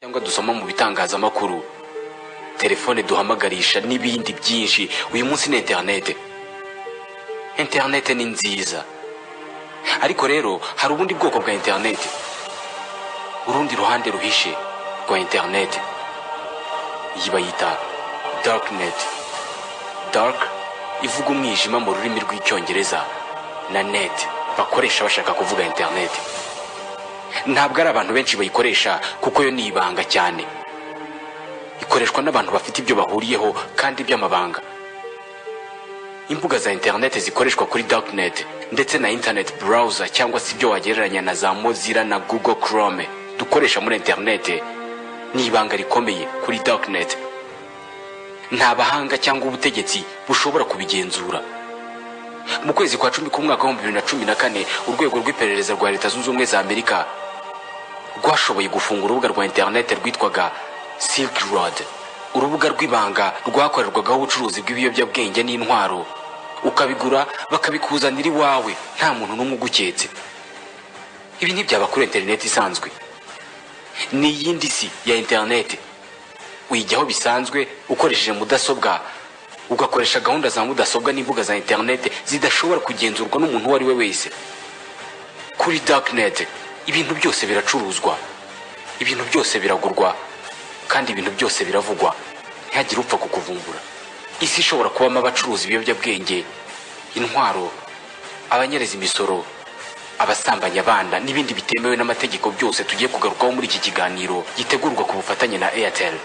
cyangwa dusoma mu bitangazamakuru, telefone duhamagarisha n'ibindi byinshi. Uyu munsi ni internet ni nziza, ariko rero hari ubundi bwoko bwa internet, urundi ruhande ruhishe rwa internet. Iyi bayita darknet. Dark ivuga umwijima mu rurimi rw'icyongereza, na net bakoresha bashaka kuvuga internet. Ntabwo ari abantu benshi bayikoresha kuko yo ni ibanga cyane. Ikoreshwa n'abantu bafite ibyo bahuriyeho kandi by'amabanga. Imbuga za internet zikoreshwa kuri darknet ndetse na internet browser cyangwa se ibyo wagereranya na za Mozilla na Google Chrome dukoresha muri internet, ni ibanga rikomeye kuri darknet. Nta bahanga cyangwa ubutegetsi bushobora kubigenzura. Mu kwezi kwa 10 k'umwaka wa 2014, urwego rw'iperereza rwa Leta Zunze Ubumwe za Amerika rwashoboye gufunga urubuga rwa internet rwitwaga Silk Road, urubuga rw'ibanga rwakorerwagaho ubucuruzi bw'ibiyobyabwenge n'intwaro. Ukabigura bakabikuzanira iwawe nta muntu n'umwe uguketse. Ibi ntibyaba kuri internet isanzwe, ni yindi si ya internet. Uyijyaho bisanzwe ukoresheje mudasobwa, ugakoresha gahunda za mudasobwa n'imbuga za internet zidashobora kugenzurwa n'umuntu uwo ari we wese. Kuri darknet ibintu byose biracuruzwa, ibintu byose biragurwa, kandi ibintu byose biravugwa. Ntihagire upfa kukuvumbura. Isi ishobora kubamo abacuruzi ibiyobyabwenge, intwaro, abanyereza imisoro, abasambanya abana n'ibindi bitemewe n'amategeko. Byose tugiye kugarukaho muri iki kiganiro gitegurwa ku bufatanye na Airtel.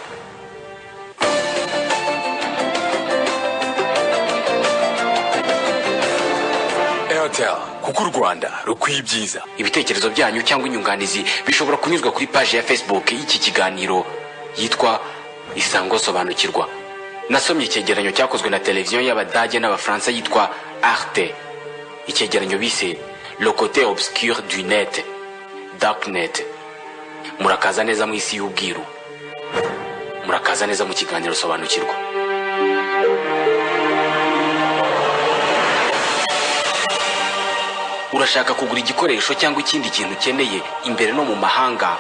Airtel, kuko u Rwanda rukwiye ibyiza. Ibitekerezo byanyu cyangwa inyunganizi bishobora kunyuzwa kuri page ya Facebook y'iki kiganiro yitwa Isango Sobanukirwa. Nasomye icyegeranyo cyakozwe na televiziyo y'Abadage n'Abafaransa yitwa Arte. Icyegeranyo bise Le côté obscur du net, darknet. Murakaza neza mu isi y'ubwiru, murakaza neza mu kiganiro Sobanukirwa. Urashaka kugura igikoresho cyangwa ikindi kintu ukeneye imbere no mu mahanga,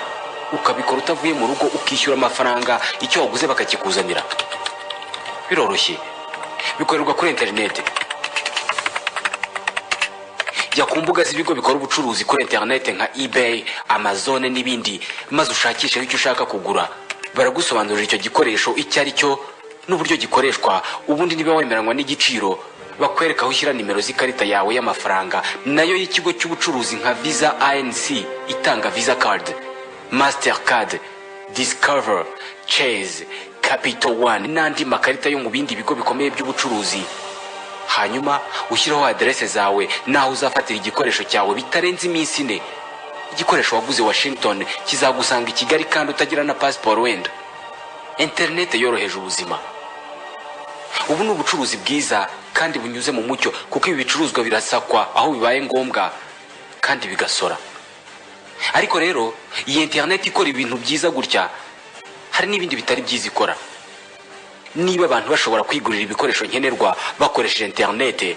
ukabikora utavuye mu rugo, ukishyura amafaranga, icyo waguze bakakikuzanira. Biroroshye, bikorerwa kuri internet. Jya ku mbuga z'ibigo bikora ubucuruzi kuri internet nka eBay, Amazon n'ibindi, maze ushakishe icyo ushaka kugura. Baragusobanurira icyo gikoresho icyo ari cyo n'uburyo gikoreshwa. Ubundi niba wemeranywa n'igiciro, bakwereka aho ushyira nimero z'ikarita yawe y'amafaranga, nayo y'ikigo cy'ubucuruzi nka Visa ANC itanga Visa Card, Mastercard, Discover, Chase, Capital One n'andi makarita yo mu bindi bigo bikomeye by'ubucuruzi. Hanyuma ushyiraho adresse zawe naho uzafatira igikoresho cyawe bitarenze iminsi 4. Igikoresho waguze Washington kizagusanga i Kigali kandi utagira na passport wenda. Internet yoroheje ubuzima. Ubu ni ubucuruzi bwiza kandi bunyuze mu mucyo, kuko ibi bicuruzwa birasakwa aho bibaye ngombwa kandi bigasora. Ariko rero iyi internet ikora ibintu byiza gutya, hari n'ibindi bitari byiza ikora. Niba abantu bashobora kwigurira ibikoresho nkenerwa bakoresheje internet,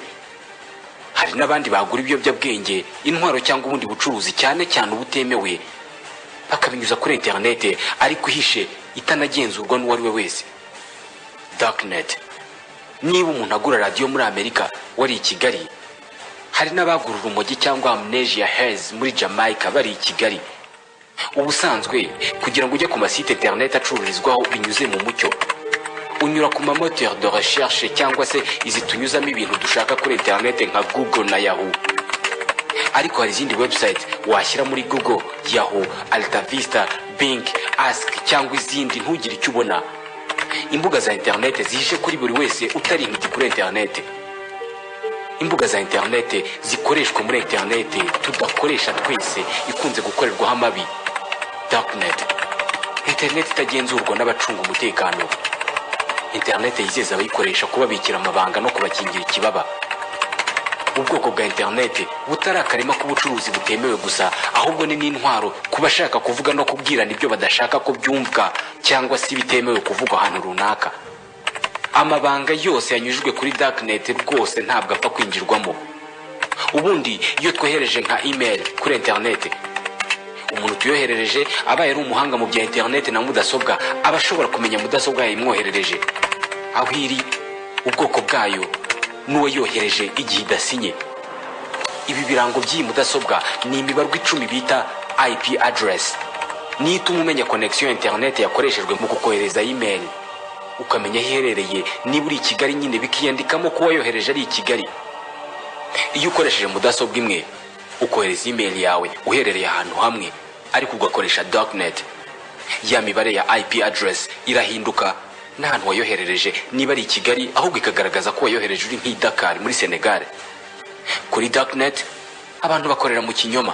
hari n'abandi bagura ibiyobyabwenge, intwaro cyangwa ubundi bucuruzi cyane cyane ubutemewe, bakabinyuza kuri internet ariko ihishe, itanagenzurwa n'uwo ari we wese. Darknet. Niba umuntu agura radio muri Amerika wari i Kigali, hari n'abagura urumogi cyangwa amnesia haze muri Jamaica bari i Kigali. Ubusanzwe kugira ngo ujye ku masite internet acururizwaho binyuze mu mucyo, unyura ku moteur de recherche cyangwa se izi tunyuzamo ibintu dushaka kuri internet nka Google na Yahoo. Ariko hari izindi website washyira muri Google, Yahoo, AltaVista, Bing, Ask cyangwa izindi ntugire icyo ubona. Imbuga za internet zihishe kuri buri wese utari imiti kuri internet. Imbuga za internet zikoreshwa muri internet tudakoresha twese, ikunze gukorerwaho amabi. Darknet. Internet itagenzurwa n'abacunga umutekano. Internet yizeza abayikoresha kubabikira amabanga no kubakingira ikibaba. Ubwoko bwa internet butari akarima k'ubucuruzi butemewe gusa, ahubwo ni n'intwaro kubashaka kuvuga no kubwirana ibyo badashaka ko byumvwa cyangwa se bitemewe kuvugwa ahantu runaka. Amabanga yose yanyujijwe kuri darknet rwose ntabwo apfa kwinjirwamo. Ubundi iyo twohereje nka email kuri internet, umuntu tuyoherereje abaye ari umuhanga mu bya internet na mudasobwa aba ashobora kumenya mudasobwa yayimwoherereje aho iri, ubwoko bwayo, n'uwayohereje igihe idasinye. Ibi birango by'iyi mudasobwa ni imibarwa 10 bita IP address, niyo ituma umenya connection internet yakoreshejwe mu kukohereza email, ukamenya aho iherereye. Niba uri i Kigali nyine bikiyandikamo ko wayohereje ari i Kigali. Iyo ukoresheje mudasobwa imwe ukohereza email yawe uherereye ahantu hamwe ariko ugakoresha darknet, ya mibare ya IP address irahinduka n'ahantu wayoherereje. Niba ari i Kigali ahubwo ikagaragaza ko wayohereje uri nk'i Dakar muri Senegal. Kuri darknet abantu bakorera mu kinyoma.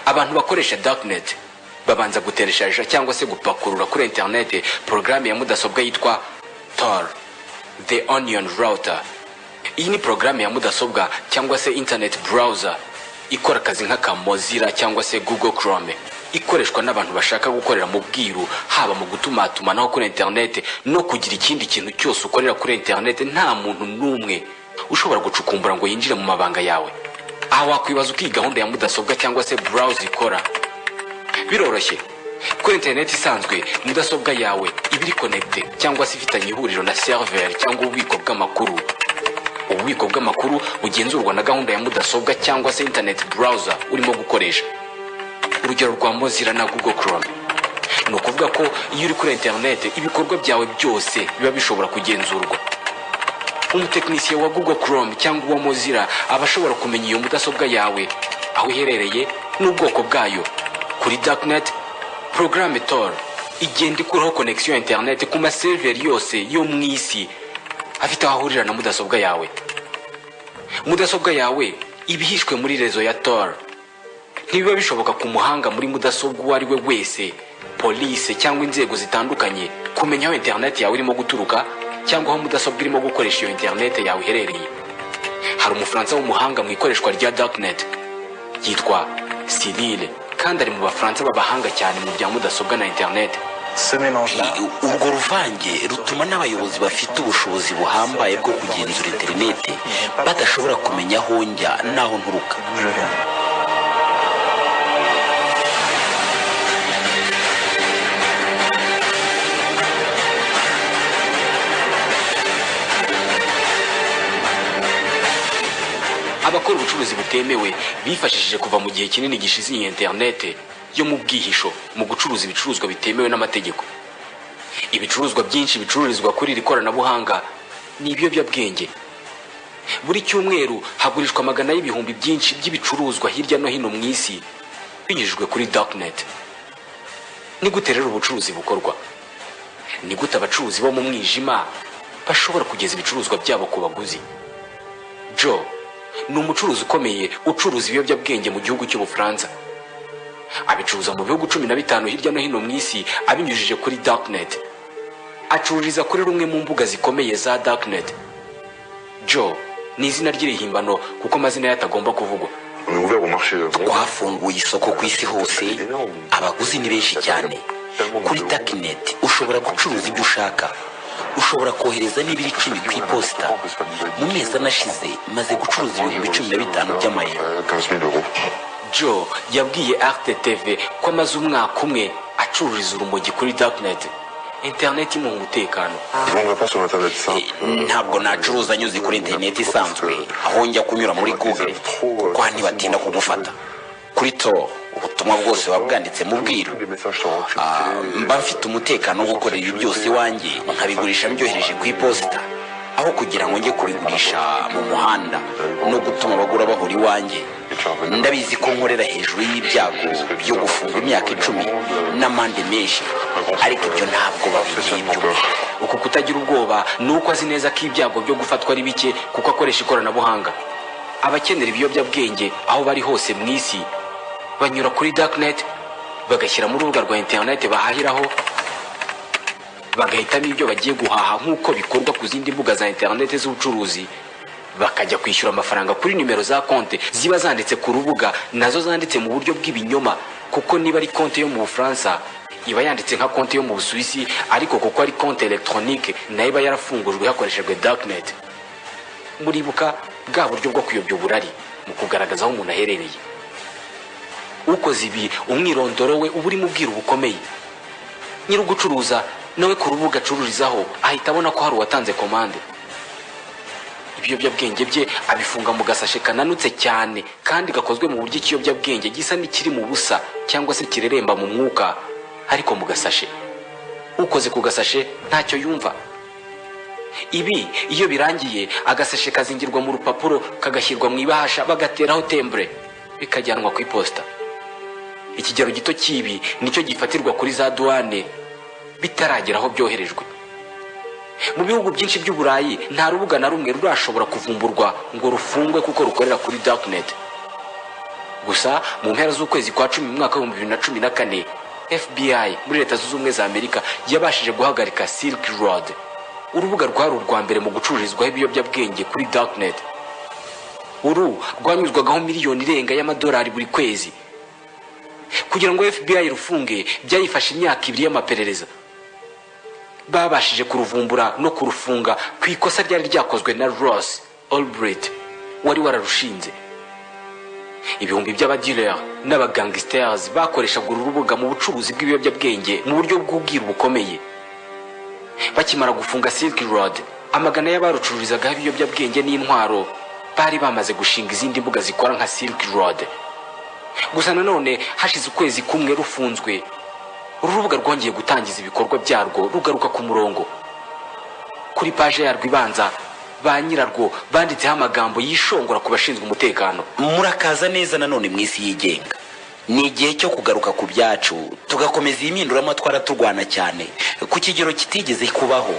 Abantu bakoresha darknet babanza gutereshaje cyangwa se gupakurura kuri internet programme ya mudasobwa yitwa Tor, the Onion Router. Iyi ni programme ya mudasobwa cyangwa se internet browser ikora akazi nk'aka Mozilla cyangwa se Google Chrome, ikoreshwa n'abantu bashaka gukorera mu bwiru, haba mu gutumatumanaho kuri internet no kugira ikindi kintu cyose ukorera kuri internet nta muntu n'umwe ushobora gucukumbura ngo yinjire mu mabanga yawe. Aha wakwibaza uko iyi gahunda ya mudasobwa cyangwa se browser ikora. Biroroshye. Kuri internet isanzwe mudasobwa yawe iba iri connected cyangwa se ifitanye ihuriro na server cyangwa ububiko bw'amakuru. Ububiko bw'amakuru bugenzurwa na gahunda ya mudasobwa cyangwa se internet browser urimo gukoresha. Urugero rwa Mozilla na Google Chrome. Ni ukuvuga ko iyo uri kuri internet ibikorwa byawe byose biba bishobora kugenzurwa. Umutekinisiye wa Google Chrome cyangwa uwa Mozilla aba ashobora kumenya iyo mudasobwa yawe, aho iherereye n'ubwoko bwayo. Kuri darknet, programme Tor igenda ikuraho connection internet ku maserver yose yo mu isi afite aho ahurira na mudasobwa yawe. Mudasobwa yawe ibihishwe muri rezo ya Tor. Ntibiba bishoboka ku muhanga muri mudasobwa uwo ari we wese, police cyangwa inzego zitandukanye, kumenya aho internet yawe irimo guturuka cyangwa aho mudasobwa irimo gukoresha iyo internet yawe iherereye. Hari umufaransa w'umuhanga mu ikoreshwa rya darknet yitwa Cyril, kandi ari mu bafaransa b'abahanga cyane mu bya mudasobwa na internet. Urwo ruvange rutuma n'abayobozi bafite ubushobozi buhambaye bwo kugenzura internet badashobora kumenya aho njya n'aho nturuka. Abakora ubucuruzi butemewe bifashishije kuva mu gihe kinini gishize iyi internet yo mu bwihisho mu gucuruza ibicuruzwa bitemewe n'amategeko. Ibicuruzwa byinshi bicururizwa kuri iri koranabuhanga ni ibiyobyabwenge. Buri cyumweru hagurishwa magana y'ibihumbi byinshi by'ibicuruzwa hirya no hino mu isi binyujijwe kuri darknet. Ni gute rero ubucuruzi bukorwa? Ni gute abacuruzi bo mu mwijima bashobora kugeza ibicuruzwa byabo ku baguzi? Joe ni umucuruzi ukomeye ucuruza ibiyobyabwenge mu gihugu cy'Ubufaransa. Abicuruza mu bihugu 15 hirya no hino mu isi abinyujije kuri darknet. Acururiza kuri rumwe mu mbuga zikomeye za darknet. Joe ni izina ry'irihimbano kuko amazina yatagomba kuvugwa. Twafunguye isoko ku isi hose, abaguzi ni benshi cyane. Kuri darknet ushobora gucuruza ibyo ushaka. Ushobora kohereza n'ibiri 10 ku iposita. Mu mezi anashize maze gucuruza ibihumbi 15 by'amayero. Joe yabwiye RTV ko amaze umwaka umwe acururiza urumogi kuri darknet. Internet mu umutekano. Ntabwo nacuruza nyuze kuri internet isanzwe, aho njya kunyura muri Google kuko ntibatinda kugufata. Kuri Tor ubutumwa bwose wabwanditse mu bwiru. Mba mfite umutekano wo gukorera ibi byose iwanjye nkabigurisha mbyohereje ku iposita, aho kugira ngo njye kubigurisha mu muhanda no gutuma abagura bahora iwanjye. Ndabizi ko nkorera hejuru y'ibyago byo gufunga imyaka 10 n'amande menshi, ariko ibyo ntabwo babigibyo. Uko kutagira ubwoba nuko azi neza ko ibyago byo gufatwa ari bike kuko akoresha ikoranabuhanga. Abakenera ibiyobyabwenge aho bari hose mu isi banyura kuri darknet, bagashyira mu rubuga rwa internet bahahiraho, bagahitamo ibyo bagiye guhaha nk'uko bikorwa ku zindi mbuga za internet z'ubucuruzi, bakajya kwishyura amafaranga kuri nimero za konte ziba zanditse ku rubuga, nazo zanditse mu buryo bw'ibinyoma, kuko niba ari konte yo mu Bufaransa iba yanditse nka konte yo mu Busuwisi, ariko kuko ari konte electronique nayo iba yarafungujwe hakoreshejwe darknet. Muribuka bwa buryo bwo kuyobya uburari mu kugaragaza aho umuntu aherereye. ukoze ibi umwirondoro we uba urimo ubwira ubukomeye. Nyiri ugucuruza nawe ku rubuga acururizaho ahita abona ko hari uwatanze komande. Ibiyobyabwenge bye abifunga mu gasashe kananutse cyane kandi gakozwe mu buryo ikiyobyabwenge gisa n'ikiri mu busa cyangwa se kireremba mu mwuka, ariko mu gasashe. Ukoze ku gasashe ntacyo yumva. Ibi iyo birangiye agasashe kazingirwa mu rupapuro kagashyirwa mu ibahasha bagateraho tembure bikajyanwa ku iposita. Ikigero gito cy'ibi nicyo gifatirwa kuri za douane bitaragera aho byoherejwe. Mu bihugu byinshi by'Uburayi nta rubuga na rumwe rurashobora kuvumburwa ngo rufungwe kuko rukorera kuri darknet. Gusa mu mpera z'ukwezi kwa 10 mu mwaka wa 2014 FBI muri Leta Zunze Ubumwe za Amerika yabashije guhagarika Silk Road, urubuga rwari urwa mbere mu gucururizwaho ibiyobyabwenge kuri darknet. Uru rwanyuzwagaho miliyoni irenga y'amadolari buri kwezi. Kugira ngo FBI rufunge byayifashe imyaka 2 y'amaperereza. Babashije kuruvumbura no kurufunga ku ikosa ryari ryakozwe na Ross Ulbricht wari wararushinze. Ibihumbi by'abadealer n'abagangsters bakoreshaga uru rubuga mu bucuruzi bw'ibiyobyabwenge mu buryo bw'ubwiru bukomeye. Bakimara gufunga Silk Road, amagana y'abarucururizagaho ibiyobyabwenge n'intwaro bari bamaze gushinga izindi mbuga zikora nka Silk Road. Gusa nanone hashize ukwezi kumwe rufunzwe, urubuga rwongeye gutangiza ibikorwa byarwo rugaruka ku murongo. Kuri page yarwo ibanza ba nyirarwo banditseho amagambo yishongora ku bashinzwe umutekano. Murakaza neza nanone mu isi yigenga. Ni igihe cyo kugaruka ku byacu tugakomeza iyi mpinduramatwara turwana cyane ku kigero kitigeze kubaho.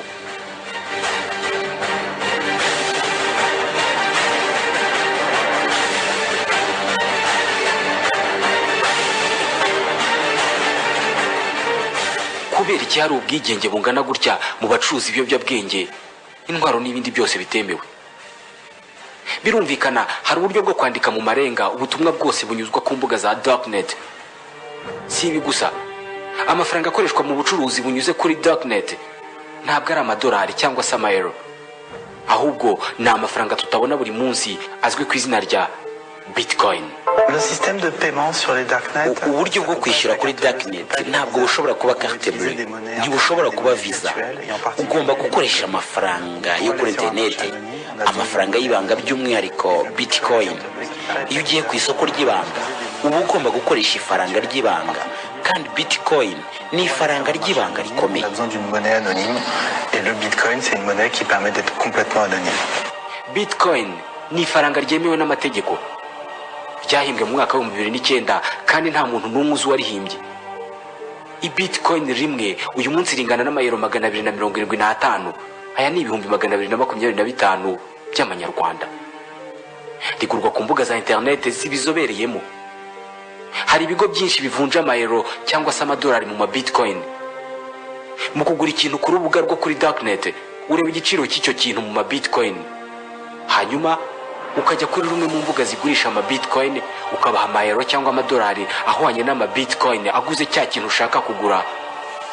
Kubera iki hari ubwigenge bungana gutya mu bacuruzi ibiyobyabwenge, intwaro n'ibindi byose bitemewe? Birumvikana hari uburyo bwo kwandika mu marenga ubutumwa bwose bunyuzwa ku mbuga za darknet. Si ibi gusa, amafaranga akoreshwa mu bucuruzi bunyuze kuri darknet ntabwo ari amadolari cyangwa se amayero, ahubwo ni amafaranga tutabona buri munsi azwi ku izina rya Bitcoin. Uburyo bwo kwishyura kuri darknet ntabwo bushobora kuba carte bleue, ntibushobora kuba visa. Ugomba gukoresha amafaranga yo kuri internet, amafaranga y'ibanga by'umwihariko Bitcoin. Iyo ugiye ku isoko ry'ibanga uba ugomba gukoresha ifaranga ry'ibanga, kandi Bitcoin ni ifaranga ry'ibanga rikomeye. Bitcoin ni ifaranga ryemewe n'amategeko, ryahimbwe mu mwaka wa 2009 kandi nta muntu n'umwe uzi warihimbye. Bitcoin rimwe uyu munsi ringana n'amayero 275. Aya ni ibihumbi 225 by'amanyarwanda. Rigurwa ku mbuga za internet zibizobereyemo. Hari ibigo byinshi bivunja amayero cyangwa se amadolari mu Bitcoin. Mu kugura ikintu ku rubuga rwo kuri darknet ureba igiciro cy'icyo kintu mu Bitcoin, hanyuma ukajya kuri rumwe mu mbuga zigurisha Bitcoin ukabaha amayero cyangwa amadolari ahwanye Bitcoin aguze cya kintu ushaka kugura,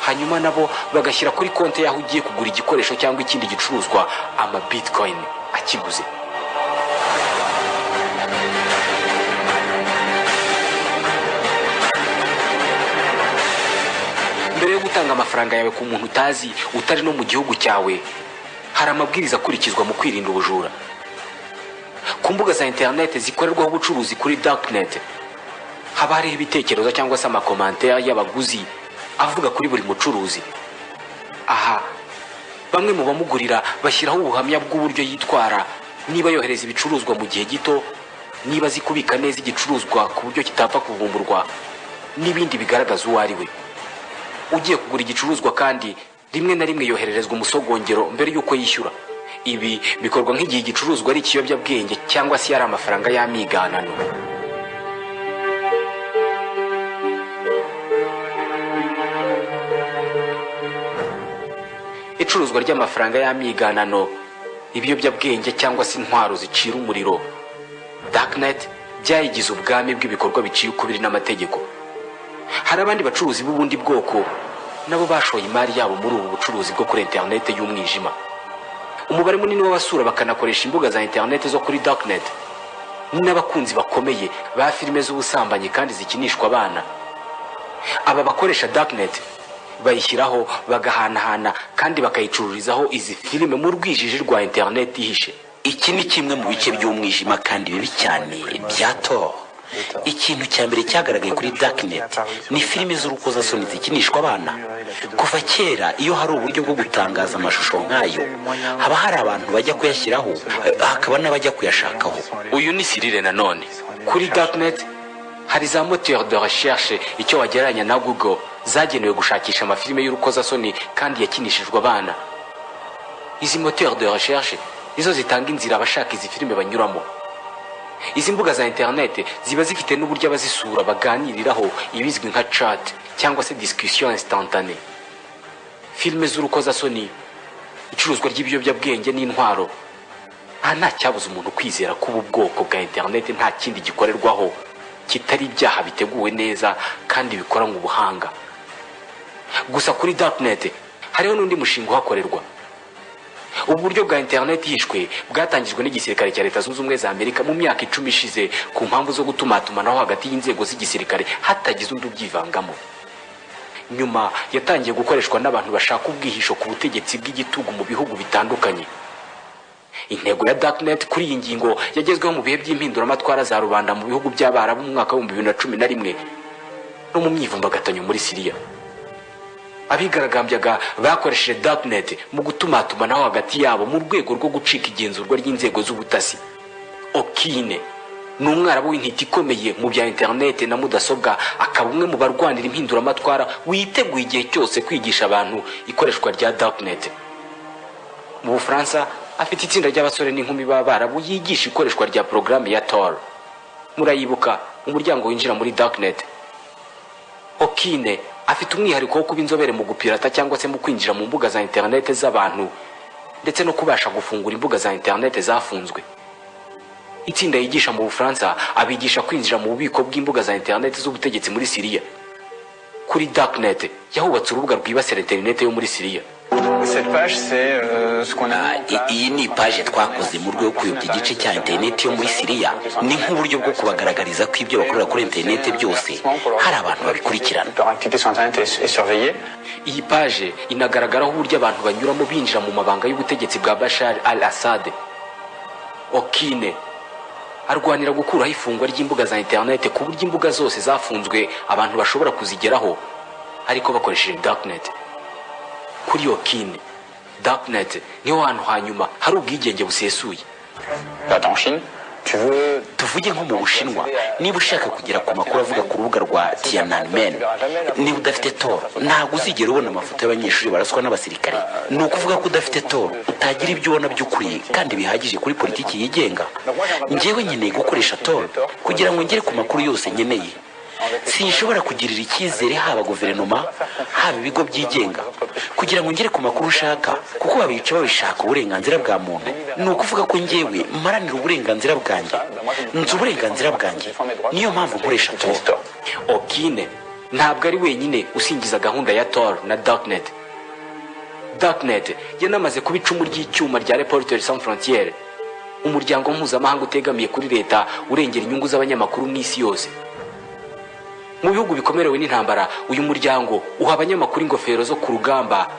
hanyuma nabo bagashyira kuri konti yaho ugiye kugura igikoresho cyangwa ikindi gicuruzwa Bitcoin akiguze. Mbere yo gutanga amafaranga yawe ku muntu utazi utari no mu gihugu cyawe, hari amabwiriza akurikizwa mu kwirinda ubujura. Ku mbuga za internet zikorerwaho ubucuruzi kuri darknet haba hariho ibitekerezo cyangwa se amakomantere y'abaguzi avuga kuri buri mucuruzi. Aha bamwe mu bamugurira bashyiraho ubuhamya bw'uburyo yitwara, niba yohereza ibicuruzwa mu gihe gito, niba azi kubika neza igicuruzwa ku buryo kitapfa kuvumburwa, n'ibindi bigaragaza uwo ari we. Ugiye kugura igicuruzwa kandi rimwe na rimwe yohererezwa umusogongero mbere y'uko yishyura. Ibi bikorwa nk'igihe igicuruzwa ari ikiyobyabwenge cyangwa se yari amafaranga y'amiganano. Icuruzwa ry'amafaranga y'amiganano, ibiyobyabwenge cyangwa se intwaro zicira umuriro, darknet byayigize ubwami bw'ibikorwa biciye ukubiri n'amategeko. Hari abandi bacuruzi b'ubundi bwoko nabo bashoye imari yabo muri ubu bucuruzi bwo kuri internet y'umwijima. Umubare munini w'abasura bakanakoresha imbuga za internet zo kuri darknet n'abakunzi bakomeye ba filime z'ubusambanyi kandi zikinishwa abana. Aba bakoresha darknet bayishyiraho bagahanahana kandi bakayicururizaho izi filime mu rwijiji rwa internet ihishe. iki ni kimwe mu bice by'umwijima kandi bibi cyane bya Tor. Ikintu cya mbere cyagaragaye kuri darknet ni filime z'urukozasoni zikinishwa abana. Kuva kera iyo hari uburyo bwo gutangaza amashusho nk'ayo, haba hari abantu bajya kuyashyiraho, hakaba n'abajya kuyashakaho. Uyu ni Cyril nanone. Kuri darknet hari za moteur de recherche icyo wagereranya na Google zagenewe gushakisha amafilime y'urukozasoni kandi yakinishijwe abana. Izi moteur de recherche nizo zitanga inzira abashaka izi filime banyuramo. Izi mbuga za internet ziba zifite n'uburyo abazisura baganiriraho ibizwi nka chat cyangwa se discussion instantanée. Filime z'urukozasoni, icuruzwa ry'ibiyobyabwenge n'intwaro, nta cyabuza umuntu kwizera ko ubu bwoko bwa internet nta kindi gikorerwaho kitari ibyaha biteguwe neza kandi bikoranywe ubuhanga. Gusa kuri darknet hariho n'undi mushinga uhakorerwa. Ubu buryo bwa internet yishwe bwatangijwe n'igisirikare cya Leta Zunze Ubumwe za Amerika mu myaka 10 ishize ku mpamvu zo gutumatumanaho hagati y'inzego z'igisirikare hatagize undi ubyivangamo. Nyuma yatangiye gukoreshwa n'abantu bashaka ubwihisho ku butegetsi bw'igitugu mu bihugu bitandukanye. Intego ya darknet kuri iyi ngingo yagezweho mu bihe by'impinduramatwara za rubanda mu bihugu by'Abarabu mu mwaka wa 2011 no mu myivumbagatanyo muri Syria. Abigaragambyaga bakoresheje darknet mu gutumatumanaho hagati yabo mu rwego rwo gucika igenzurwa ry'inzego z'ubutasi. Okine ni umwarabu w'intiti ikomeye mu bya internet na mudasobwa, akaba umwe mu barwanira impinduramatwara witeguye igihe cyose kwigisha abantu ikoreshwa rya darknet. Mu Bufaransa afite itsinda ry'abasore n'inkumi b'Abarabu yigisha ikoreshwa rya programme ya Tor. Murayibuka umuryango winjira muri darknet. Okine afite umwihariko wo kuba inzobere mu gupirata cyangwa se mu kwinjira mu mbuga za internet z'abantu ndetse no kubasha gufungura imbuga za internet zafunzwe. Itsinda yigisha mu Bufaransa abigisha kwinjira mu bubiko bw'imbuga za internet z'ubutegetsi muri Syria. Kuri darknet yahubatse urubuga rwibasira internet yo muri Syria. Iyi ni page twakoze mu rwego rwo kuyobya igice cya internet yo muri Syria. Ni nk'uburyo bwo kubagaragariza ko ibyo bakorera kuri internet byose hari abantu babikurikirana. Iyi page inagaragaraho uburyo abantu banyuramo binjira mu mabanga y'ubutegetsi bwa Bashar al-Assad. Okine arwanira gukuraho ifungwa ry'imbuga za internet ku buryo imbuga zose zafunzwe abantu bashobora kuzigeraho ariko bakoresheje darknet. Kuri Okine, darknet niho hantu hanyuma hari ubwigenge busesuye. Tuvuge nko mu Bushinwa, niba ushaka kugera ku makuru avuga ku rubuga rwa Tiananmen, niba udafite Tor ntabwo uzigera ubona amafoto y'abanyeshuri baraswa n'abasirikare. Ni ukuvuga ko udafite Tor utagira ibyo ubona by'ukuri kandi bihagije kuri politiki yigenga. Njyewe nkeneye gukoresha Tor kugira ngo ngere ku makuru yose nkeneye. Sinshobora kugirira icyizere haba guverinoma haba ibigo byigenga kugira ngo ngere ku makuru ushaka, kuko babica babishaka uburenganzira bwa muntu. Ni ukuvuga ko njyewe maranira uburenganzira bwanjye, nzi uburenganzira bwanjye, niyo mpamvu nkoresha Tor. Okine ntabwo ari wenyine usingiza gahunda ya Tor na darknet. Darknet yanamaze kuba icumu ry'icyuma rya Reporters Sans Frontières, umuryango mpuzamahanga utegamiye kuri leta urengera inyungu z'abanyamakuru n'isi yose. Mu bihugu bikomerewe n'intambara, uyu muryango uha abanyamakuru ingofero zo ku rugamba.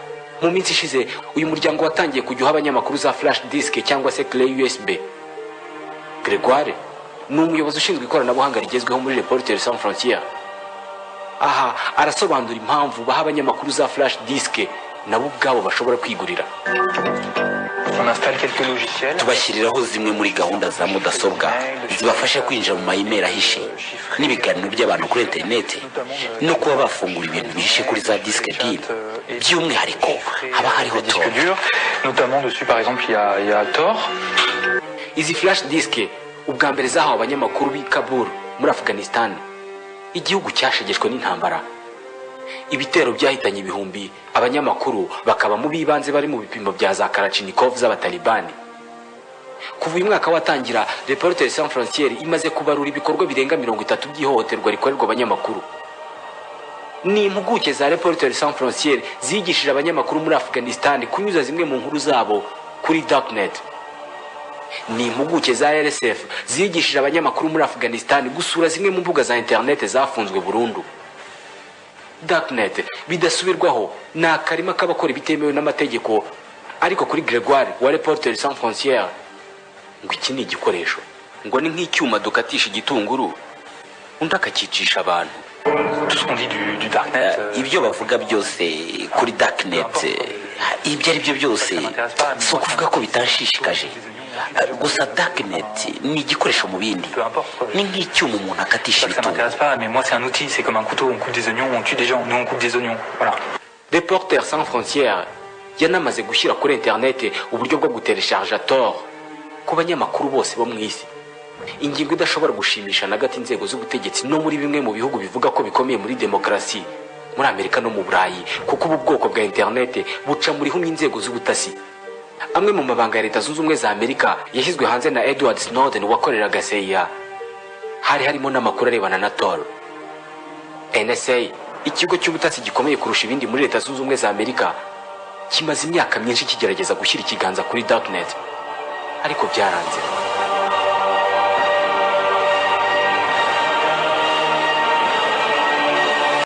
Mu minsi ishize uyu muryango watangiye kujya uha abanyamakuru za flash disk cyangwa se clé USB. Gregoire ni umuyobozi ushinzwe ikoranabuhanga rigezweho muri Reporters Sans Frontières. Aha arasobanura impamvu baha abanyamakuru za flash disk nabo ubwabo bashobora kwigurira. Tubashyiriraho zimwe muri gahunda za mudasobwa zibafasha kwinjira mu mayimeri ahishe n'ibiganiro by'abantu kuri internet no kuba bafungura ibintu bihishe kuri za disque dure. By'umwihariko haba hariho Tor. Izi flash disk ubwa mbere zahawe abanyamakuru b'i Kabul muri Afghanistan, igihugu cyashegeshwe n'intambara. Ibitero byahitanye ibihumbi, abanyamakuru bakaba mu bibanze bari mu bipimo bya za Kalashnikov z'abatalibani. Kuva uyu mwaka watangira, Reporters Sans Frontières imaze kubarura ibikorwa birenga 30 by'ihohoterwa rikorerwa abanyamakuru. Ni impuguke za Reporters Sans Frontières zigishije abanyamakuru muri Afghanistan kunyuza zimwe mu nkuru zabo kuri darknet. ni impuguke za RSF zigishije abanyamakuru muri Afghanistan gusura zimwe mu mbuga za internet zafunzwe burundu. Darknet bidasubirwaho ni akarima k'abakora bitemewe n'amategeko, ariko kuri Gregoire wa Reporters Sans Frontières ngo iki ni igikoresho, ngo ni nk'icyuma dukatisha igitunguru undi akakicisha abantu. Ibyo bavuga byose kuri Darknet, ibyo ari byo byose si ukuvuga ko bitanshishikaje. Gusa Darknet ni igikoresho mu bindi, ni nk'icyuma umuntu akatisha ibitunguru. Reporters Sans Frontières yanamaze gushyira kuri internet uburyo bwo guteresharja Tor ku banyamakuru bose bo mu isi, ingingo idashobora gushimisha na gato inzego z'ubutegetsi no muri bimwe mu bihugu bivuga ko bikomeye muri demokarasi, muri Amerika no mu Burayi, kuko ubu bwoko bwa internet buca muri humwe inzego z'ubutasi. Amwe mu mabanga ya Leta Zunze Ubumwe za Amerika yashyizwe hanze na Edward Snowden wakoreraga CIA, hari harimo n'amakuru arebana na Tor. NSA, ikigo cy'ubutasi gikomeye kurusha ibindi muri Leta Zunze Ubumwe za Amerika, kimaze imyaka myinshi kigerageza gushyira ikiganza kuri Darknet, ariko byaranze.